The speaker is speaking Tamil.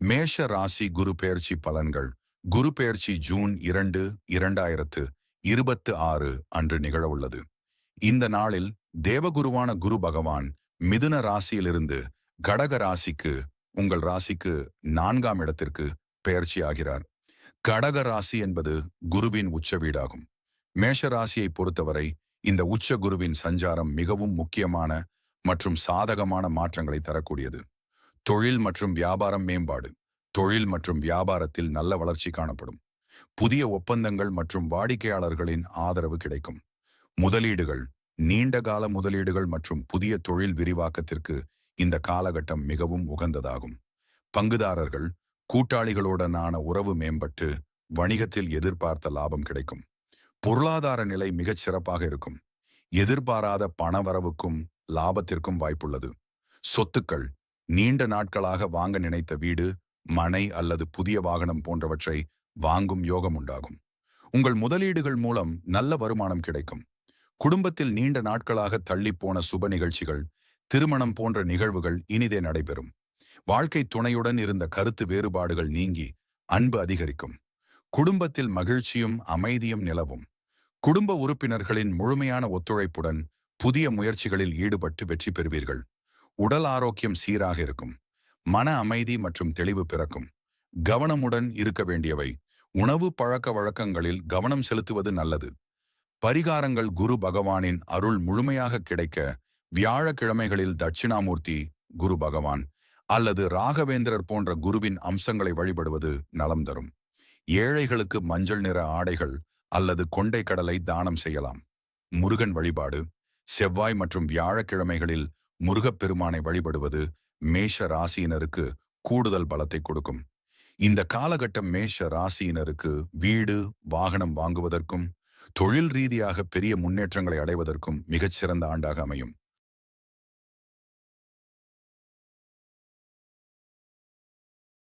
மேஷ ராசி குரு பெயர்ச்சி பலன்கள். குரு பெயர்ச்சி ஜூன் 2, 2026 அன்று நிகழவுள்ளது. இந்த நாளில் தேவகுருவான குரு பகவான் மிதுன ராசியிலிருந்து கடக ராசிக்கு, உங்கள் ராசிக்கு 4ஆம் இடத்திற்கு பெயர்ச்சி ஆகிறார். கடக ராசி என்பது குருவின் உச்ச வீடாகும். மேஷ ராசியை பொறுத்தவரை இந்த உச்ச குருவின் சஞ்சாரம் மிகவும் முக்கியமான மற்றும் சாதகமான மாற்றங்களை தரக்கூடியது. தொழில் மற்றும் வியாபாரம் மேம்பாடு. தொழில் மற்றும் வியாபாரத்தில் நல்ல வளர்ச்சி காணப்படும். புதிய ஒப்பந்தங்கள் மற்றும் வாடிக்கையாளர்களின் ஆதரவு கிடைக்கும். முதலீடுகள். நீண்டகால முதலீடுகள் மற்றும் புதிய தொழில் விரிவாக்கத்திற்கு இந்த காலகட்டம் மிகவும் உகந்ததாகும். பங்குதாரர்கள், கூட்டாளிகளுடனான உறவு மேம்பட்டு வணிகத்தில் எதிர்பார்த்த லாபம் கிடைக்கும். பொருளாதார நிலை மிகச் சிறப்பாக இருக்கும். எதிர்பாராத பணவரவுக்கும் லாபத்திற்கும் வாய்ப்புள்ளது. சொத்துக்கள். நீண்ட நாட்களாக வாங்க நினைத்த வீடு, மனை அல்லது புதிய வாகனம் போன்றவற்றை வாங்கும் யோகம் உண்டாகும். உங்கள் முதலீடுகள் மூலம் நல்ல வருமானம் கிடைக்கும். குடும்பத்தில் நீண்ட நாட்களாக தள்ளிப்போன சுப நிகழ்ச்சிகள், திருமணம் போன்ற நிகழ்வுகள் இனிதே நடைபெறும். வாழ்க்கை துணையுடன் இருந்த கருத்து வேறுபாடுகள் நீங்கி அன்பு அதிகரிக்கும். குடும்பத்தில் மகிழ்ச்சியும் அமைதியும் நிலவும். குடும்ப உறுப்பினர்களின் முழுமையான ஒத்துழைப்புடன் புதிய முயற்சிகளில் ஈடுபட்டு வெற்றி பெறுவீர்கள். உடல் ஆரோக்கியம் சீராக இருக்கும். மன அமைதி மற்றும் தெளிவு பிறக்கும். கவனமுடன் இருக்க வேண்டியவை. உணவு பழக்க வழக்கங்களில் கவனம் செலுத்துவது நல்லது. பரிகாரங்கள். குரு பகவானின் அருள் முழுமையாக கிடைக்க வியாழக்கிழமைகளில் தட்சிணாமூர்த்தி குரு பகவான் அல்லது ராகவேந்திரர் போன்ற குருவின் அம்சங்களை வழிபடுவது நலம் தரும். ஏழைகளுக்கு மஞ்சள் நிற ஆடைகள் அல்லது கொண்டை கடலை தானம் செய்யலாம். முருகன் வழிபாடு. செவ்வாய் மற்றும் வியாழக்கிழமைகளில் முருகப்பெருமானை வழிபடுவது மேஷ ராசியினருக்கு கூடுதல் பலத்தை கொடுக்கும். இந்த காலகட்டம் மேஷ ராசியினருக்கு வீடு, வாகனம் வாங்குவதற்கும் தொழில் ரீதியாக பெரிய முன்னேற்றங்களை அடைவதற்கும் மிகச்சிறந்த ஆண்டாக அமையும்.